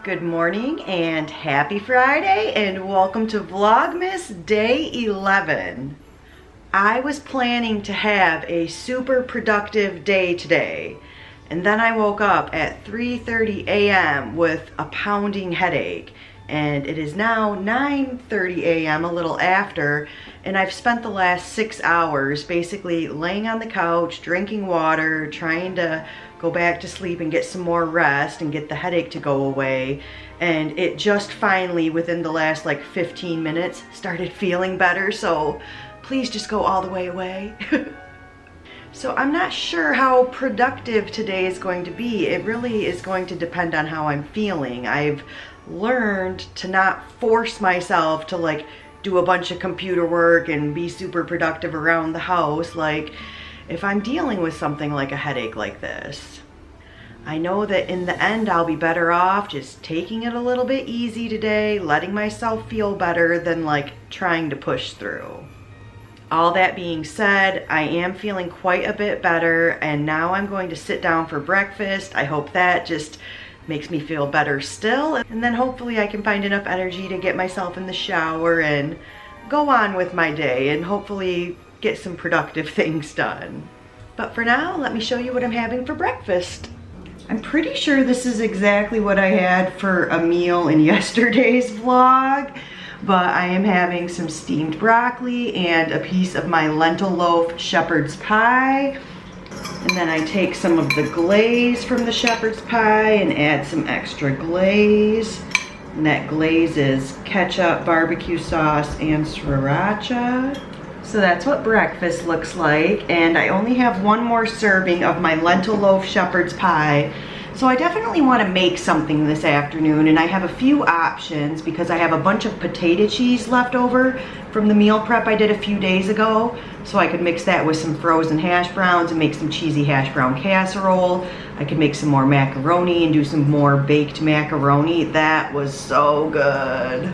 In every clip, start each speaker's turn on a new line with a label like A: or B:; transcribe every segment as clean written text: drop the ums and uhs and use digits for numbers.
A: Good morning and happy Friday and welcome to Vlogmas Day 11. I was planning to have a super productive day today, and then I woke up at 3:30 a.m. with a pounding headache, and it is now 9:30 a.m., a little after, and I've spent the last 6 hours basically laying on the couch, drinking water, trying to go back to sleep and get some more rest and get the headache to go away. And it just finally, within the last like 15 minutes, started feeling better. So please just go all the way away. So I'm not sure how productive today is going to be. It really is going to depend on how I'm feeling. I've learned to not force myself to like do a bunch of computer work and be super productive around the house. Like, if I'm dealing with something like a headache like this, I know that in the end I'll be better off just taking it a little bit easy today, letting myself feel better than like trying to push through. All that being said, I am feeling quite a bit better, and now I'm going to sit down for breakfast. I hope that just makes me feel better still, and then hopefully I can find enough energy to get myself in the shower and go on with my day and hopefully get some productive things done. But for now, let me show you what I'm having for breakfast. I'm pretty sure this is exactly what I had for a meal in yesterday's vlog, but I am having some steamed broccoli and a piece of my lentil loaf shepherd's pie. And then I take some of the glaze from the shepherd's pie and add some extra glaze. And that glaze is ketchup, barbecue sauce, and sriracha. So that's what breakfast looks like, and I only have one more serving of my lentil loaf shepherd's pie. So I definitely want to make something this afternoon, and I have a few options because I have a bunch of potato cheese left over from the meal prep I did a few days ago. So I could mix that with some frozen hash browns and make some cheesy hash brown casserole. I could make some more macaroni and do some more baked macaroni. That was so good.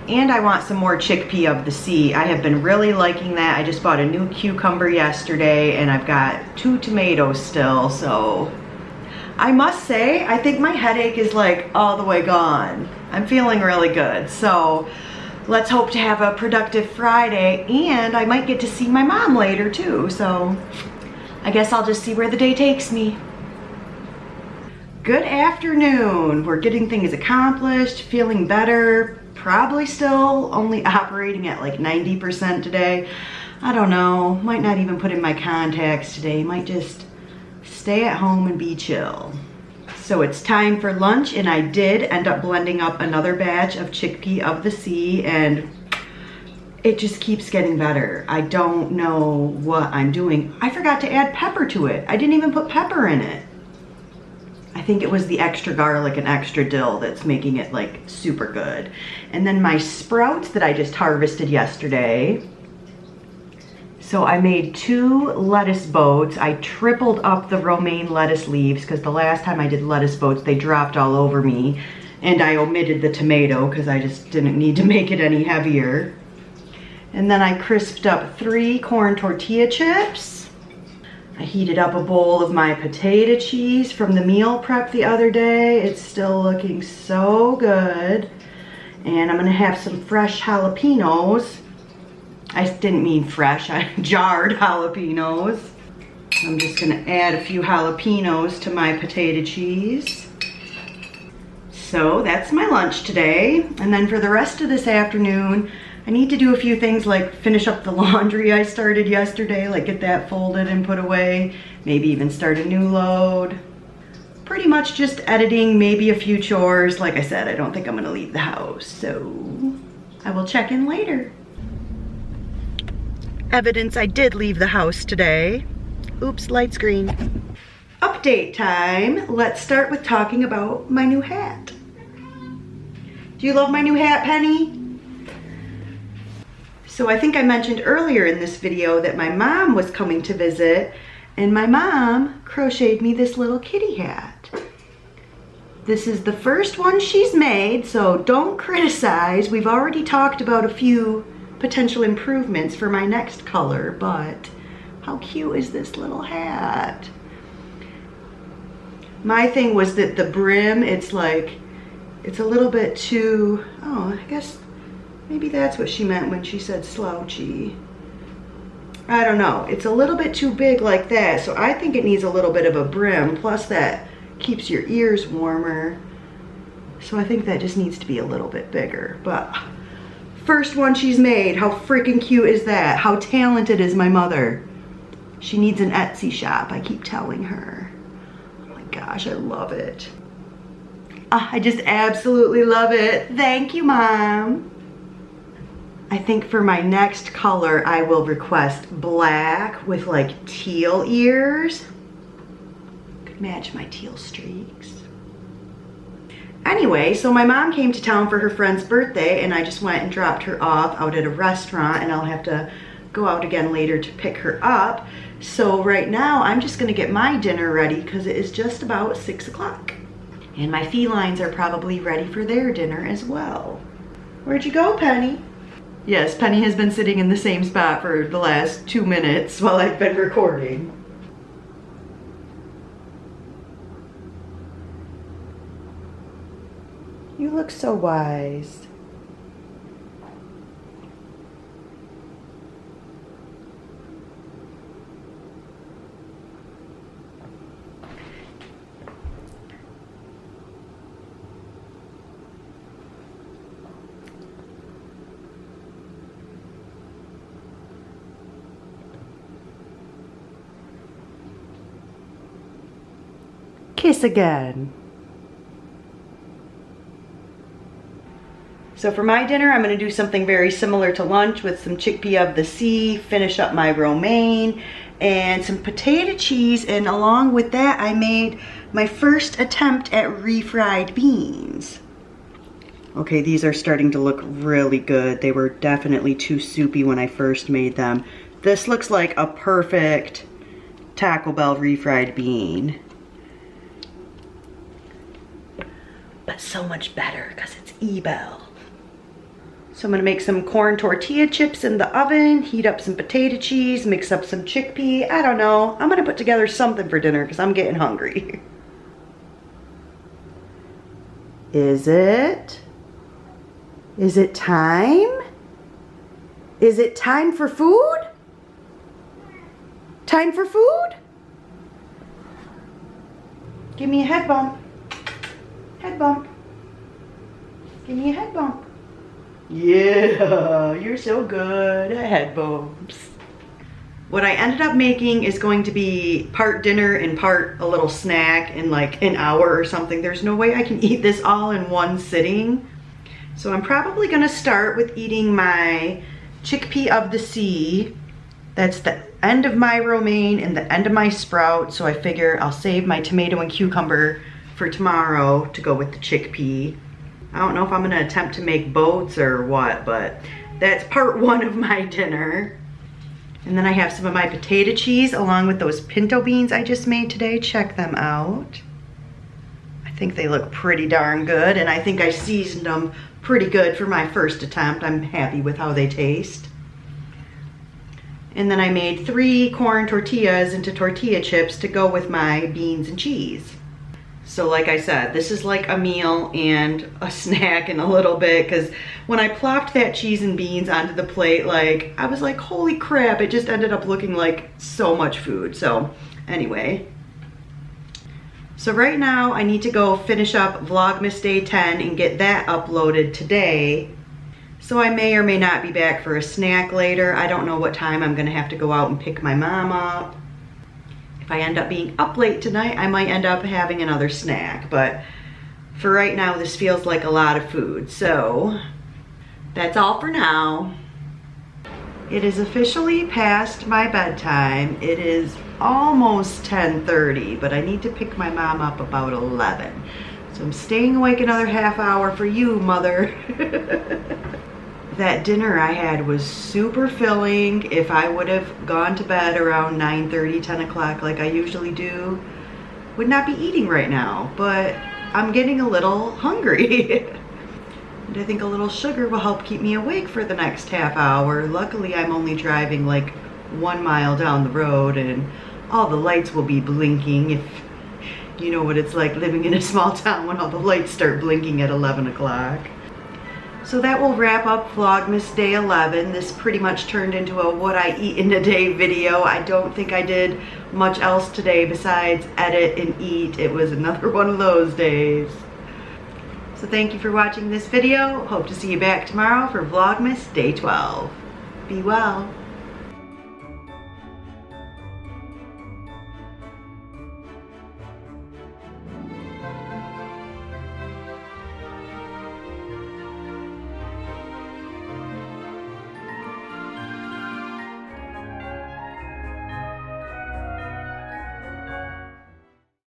A: And I want some more chickpea of the sea. I have been really liking that. I just bought a new cucumber yesterday, and I've got 2 tomatoes still, so I must say, I think my headache is like all the way gone. I'm feeling really good. So let's hope to have a productive Friday, and I might get to see my mom later too. So I guess I'll just see where the day takes me. Good afternoon. We're getting things accomplished, feeling better. Probably still only operating at like 90% today. I don't know, might not even put in my contacts today, might just stay at home and be chill. So it's time for lunch, and I did end up blending up another batch of chickpea of the sea, and it just keeps getting better. I don't know what I'm doing. I forgot to add pepper to it. I didn't even put pepper in it. I think it was the extra garlic and extra dill that's making it like super good. And then my sprouts that I just harvested yesterday. So I made 2 lettuce boats. I tripled up the romaine lettuce leaves because the last time I did lettuce boats, they dropped all over me. And I omitted the tomato because I just didn't need to make it any heavier. And then I crisped up 3 corn tortilla chips. I heated up a bowl of my potato cheese from the meal prep the other day. It's still looking so good. And I'm gonna have some fresh jalapenos. I didn't mean fresh, I jarred jalapenos. I'm just gonna add a few jalapenos to my potato cheese. So that's my lunch today. And then for the rest of this afternoon, I need to do a few things like finish up the laundry I started yesterday, like get that folded and put away, maybe even start a new load. Pretty much just editing, maybe a few chores. Like I said, I don't think I'm gonna leave the house, so I will check in later. Evidence I did leave the house today. Oops, light screen. Update time. Let's start with talking about my new hat. Do you love my new hat, Penny? So I think I mentioned earlier in this video that my mom was coming to visit, and my mom crocheted me this little kitty hat. This is the first one she's made, so don't criticize. We've already talked about a few potential improvements for my next color, but how cute is this little hat? My thing was that the brim, it's like It's a little bit too, oh, I guess maybe that's what she meant when she said slouchy. I don't know. It's a little bit too big like that, so I think it needs a little bit of a brim, plus that keeps your ears warmer. So I think that just needs to be a little bit bigger. But first one she's made, how freaking cute is that? How talented is my mother? She needs an Etsy shop, I keep telling her. Oh my gosh, I love it. I just absolutely love it. Thank you, Mom. I think for my next color, I will request black with like teal ears. Could match my teal streaks. Anyway, so my mom came to town for her friend's birthday and I just went and dropped her off out at a restaurant, and I'll have to go out again later to pick her up. So right now I'm just gonna get my dinner ready because it is just about 6 o'clock. And my felines are probably ready for their dinner as well. Where'd you go, Penny? Yes, Penny has been sitting in the same spot for the last 2 minutes while I've been recording. You look so wise. Kiss again. So for my dinner, I'm gonna do something very similar to lunch with some chickpea of the sea, finish up my romaine, and some potato cheese, and along with that, I made my first attempt at refried beans. Okay, these are starting to look really good. They were definitely too soupy when I first made them. This looks like a perfect Taco Bell refried bean. But so much better because it's E-Bell. So I'm gonna make some corn tortilla chips in the oven, heat up some potato cheese, mix up some chickpea. I don't know. I'm gonna put together something for dinner because I'm getting hungry. Is it? Is it time? Is it time for food? Time for food? Give me a head bump. Head bump. Give me a head bump. Yeah, you're so good at head bumps. What I ended up making is going to be part dinner and part a little snack in like an hour or something. There's no way I can eat this all in one sitting. So I'm probably gonna start with eating my chickpea of the sea. That's the end of my romaine and the end of my sprout. So I figure I'll save my tomato and cucumber for tomorrow to go with the chickpea. I don't know if I'm gonna attempt to make boats or what, but that's part one of my dinner. And then I have some of my potato cheese along with those pinto beans I just made today. Check them out. I think they look pretty darn good, and I think I seasoned them pretty good for my first attempt. I'm happy with how they taste. And then I made 3 corn tortillas into tortilla chips to go with my beans and cheese. So like I said, this is like a meal and a snack in a little bit, because when I plopped that cheese and beans onto the plate, like, I was like, holy crap, it just ended up looking like so much food. So anyway. So right now I need to go finish up Vlogmas Day 10 and get that uploaded today. So I may or may not be back for a snack later. I don't know what time I'm gonna have to go out and pick my mom up. If I end up being up late tonight, I might end up having another snack, but for right now, this feels like a lot of food. So that's all for now. It is officially past my bedtime. It is almost 10:30, but I need to pick my mom up about 11. So I'm staying awake another half hour for you, Mother. That dinner I had was super filling. If I would have gone to bed around 9:30, 10 o'clock like I usually do, would not be eating right now, but I'm getting a little hungry. And I think a little sugar will help keep me awake for the next half hour. Luckily, I'm only driving like 1 mile down the road and all the lights will be blinking if You know what it's like living in a small town when all the lights start blinking at 11 o'clock. So that will wrap up Vlogmas Day 11. This pretty much turned into a what I eat in a day video. I don't think I did much else today besides edit and eat. It was another one of those days. So thank you for watching this video. Hope to see you back tomorrow for Vlogmas Day 12. Be well.